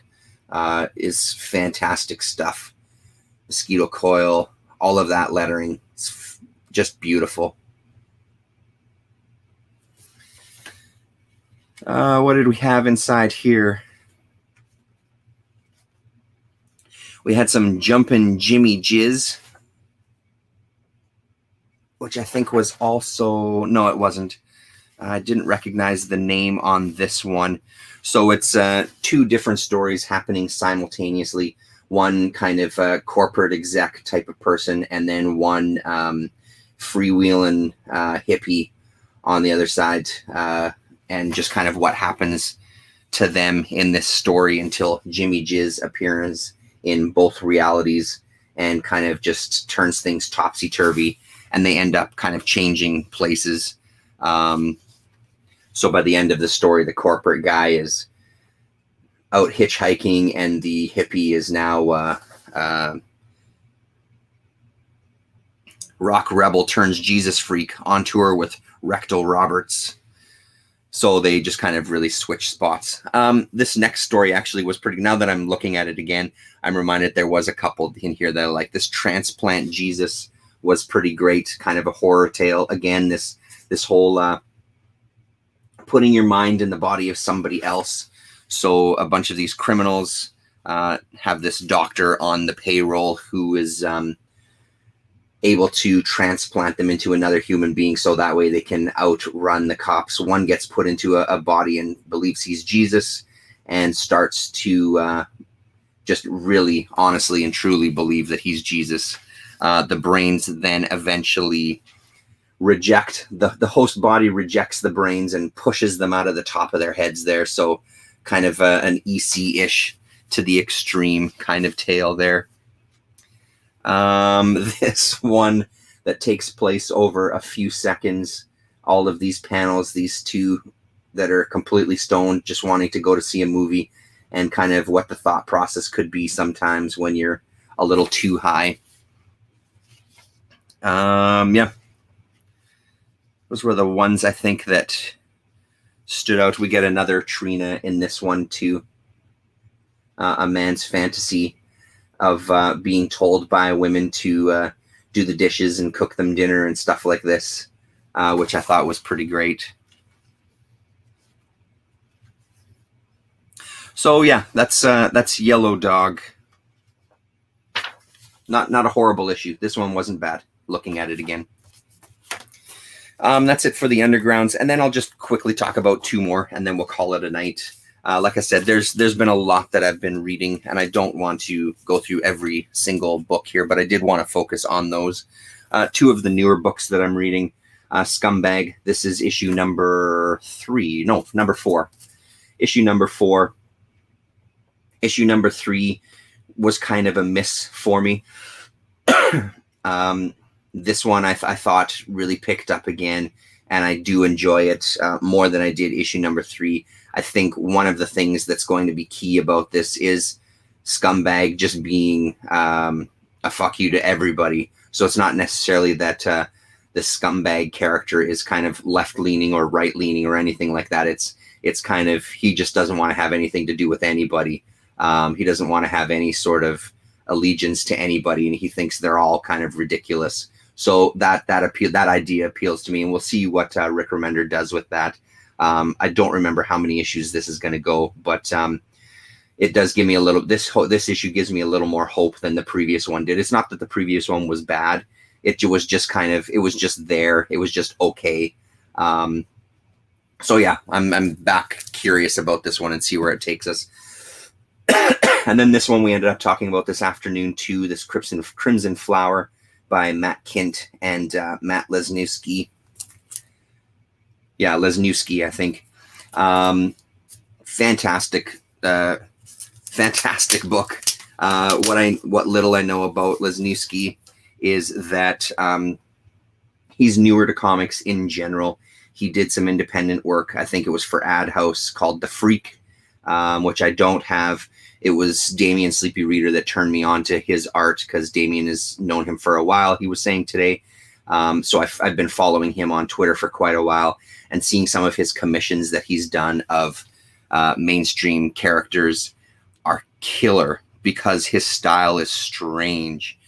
is fantastic stuff. Mosquito coil, all of that lettering, it's just beautiful. What did we have inside here? We had some Jumpin' Jimmy Jizz, which I think was also, no, it wasn't. I didn't recognize the name on this one. So it's two different stories happening simultaneously. One kind of corporate exec type of person, and then one freewheeling hippie on the other side, and just kind of what happens to them in this story until Jimmy Jizz appears in both realities and kind of just turns things topsy-turvy, and they end up kind of changing places. So by the end of the story, the corporate guy is out hitchhiking, and the hippie is now rock rebel turns Jesus freak on tour with Rectal Roberts. So they just kind of really switch spots. This next story actually was pretty, now that I'm looking at it again, I'm reminded there was a couple in here that I like. This Transplant Jesus was pretty great, kind of a horror tale. Again, this whole putting your mind in the body of somebody else. So a bunch of these criminals have this doctor on the payroll who is able to transplant them into another human being, so that way they can outrun the cops. One gets put into a body and believes he's Jesus and starts to just really honestly and truly believe that he's Jesus. The brains then eventually reject, the host body rejects the brains and pushes them out of the top of their heads there. So kind of an EC-ish to the extreme kind of tale there. This one that takes place over a few seconds. All of these panels, these two that are completely stoned, just wanting to go to see a movie, and kind of what the thought process could be sometimes when you're a little too high. Yeah. Those were the ones I think that stood out. We get another Trina in this one too. A man's fantasy of being told by women to do the dishes and cook them dinner and stuff like this, which I thought was pretty great. So yeah, that's Yellow Dog. Not a horrible issue. This one wasn't bad. Looking at it again. That's it for the Undergrounds, and then I'll just quickly talk about two more, and then we'll call it a night. Like I said, there's been a lot that I've been reading, and I don't want to go through every single book here, but I did want to focus on those. Two of the newer books that I'm reading. Scumbag. This is issue number 4. Issue number 4. Issue number 3 was kind of a miss for me. This one I thought really picked up again, and I do enjoy it more than I did issue number 3. I think one of the things that's going to be key about this is Scumbag just being a fuck you to everybody. So it's not necessarily that the Scumbag character is kind of left-leaning or right-leaning or anything like that. It's kind of, he just doesn't want to have anything to do with anybody. He doesn't want to have any sort of allegiance to anybody, and he thinks they're all kind of ridiculous. So that idea appeals to me, and we'll see what Rick Remender does with that. I don't remember how many issues this is going to go, but it does give me a little. This issue gives me a little more hope than the previous one did. It's not that the previous one was bad. It was just kind of. It was just there. It was just okay. So yeah, I'm back curious about this one and see where it takes us. And then this one we ended up talking about this afternoon too. This Crimson Flower by Matt Kindt and Matt Lesniewski. Yeah, Lesniewski, I think. Fantastic book. What little I know about Lesniewski is that he's newer to comics in general. He did some independent work. I think it was for Ad House called The Freak, which I don't have. It was Damien Sleepy Reader that turned me on to his art because Damien has known him for a while, he was saying today. So I've been following him on Twitter for quite a while and seeing some of his commissions that he's done of mainstream characters are killer because his style is strange.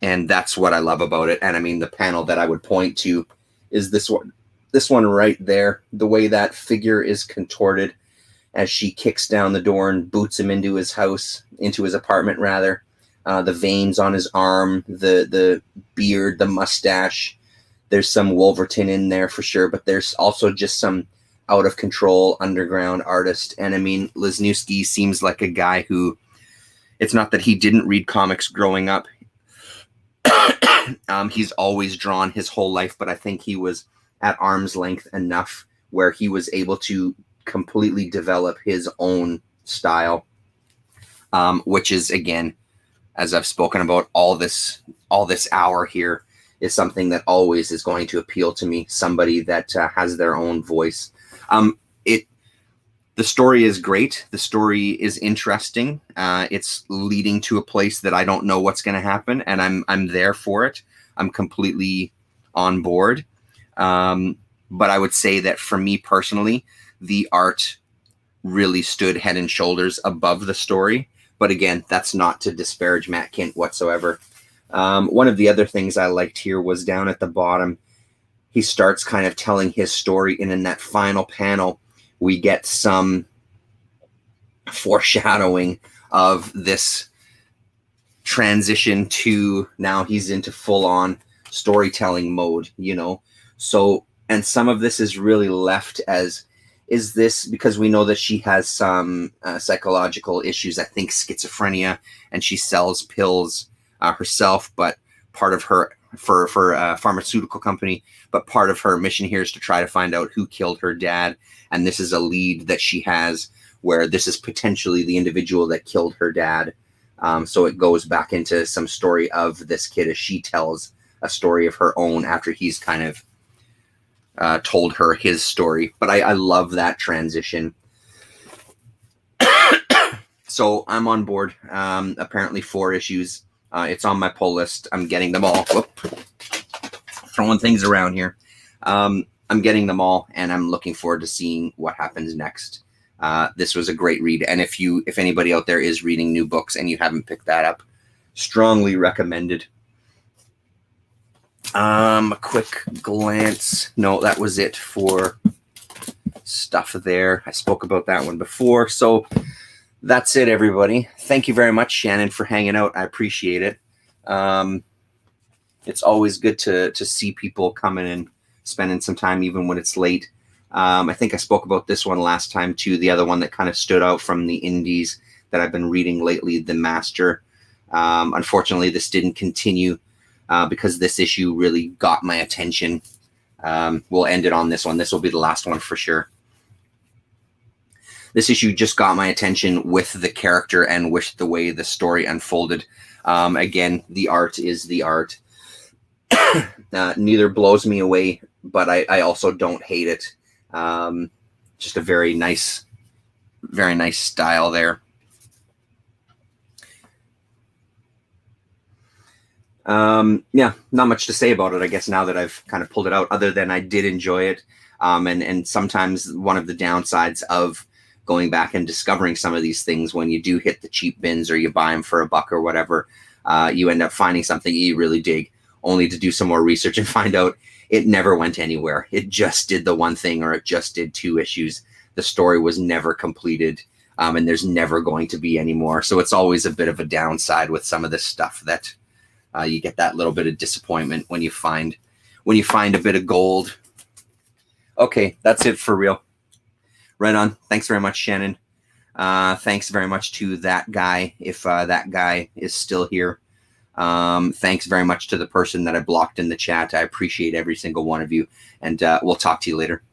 And that's what I love about it. And I mean, the panel that I would point to is this one right there. The way that figure is contorted as she kicks down the door and boots him into his apartment rather. The veins on his arm, the beard, the mustache. There's some Wolverton in there for sure, but there's also just some out of control underground artist. And I mean, Lesniewski seems like a guy who, it's not that he didn't read comics growing up. He's always drawn his whole life, but I think he was at arm's length enough where he was able to completely develop his own style, which is, again, as I've spoken about all this hour here, is something that always is going to appeal to me. Somebody that has their own voice. The story is great. The story is interesting. It's leading to a place that I don't know what's going to happen, and I'm there for it. I'm completely on board. But I would say that for me personally, the art really stood head and shoulders above the story. But again, that's not to disparage Matt Kindt whatsoever. One of the other things I liked here was down at the bottom, he starts kind of telling his story, and in that final panel, we get some foreshadowing of this transition to now he's into full-on storytelling mode, you know. So, and some of this is really left as, is this because we know that she has some psychological issues, I think schizophrenia, and she sells pills herself, but part of her, for a pharmaceutical company, but part of her mission here is to try to find out who killed her dad. And this is a lead that she has where this is potentially the individual that killed her dad. So it goes back into some story of this kid as she tells a story of her own after he's kind of told her his story. But I love that transition. So I'm on board. Apparently 4 issues. It's on my pull list. I'm getting them all. Whoop. Throwing things around here. I'm getting them all, and I'm looking forward to seeing what happens next. This was a great read, and if anybody out there is reading new books and you haven't picked that up, strongly recommended. A quick glance. No, that was it for stuff there. I spoke about that one before, so that's it, everybody. Thank you very much, Shannon, for hanging out. I appreciate it. It's always good to see people coming and spending some time, even when it's late. I think I spoke about this one last time, too. The other one that kind of stood out from the indies that I've been reading lately, The Master. Unfortunately, this didn't continue because this issue really got my attention. We'll end it on this one. This will be the last one for sure. This issue just got my attention with the character and with the way the story unfolded. Again, the art is the art. Neither blows me away, but I also don't hate it. Just a very nice style there. Yeah, not much to say about it, I guess, now that I've kind of pulled it out, other than I did enjoy it. And sometimes one of the downsides of going back and discovering some of these things, when you do hit the cheap bins or you buy them for $1 or whatever, you end up finding something you really dig, only to do some more research and find out it never went anywhere. It just did the one thing, or it just did 2 issues. The story was never completed, and there's never going to be any more. So it's always a bit of a downside with some of this stuff, that you get that little bit of disappointment when you find a bit of gold. Okay, that's it for real. Right on. Thanks very much, Shannon. Thanks very much to that guy, if that guy is still here. Thanks very much to the person that I blocked in the chat. I appreciate every single one of you, and we'll talk to you later.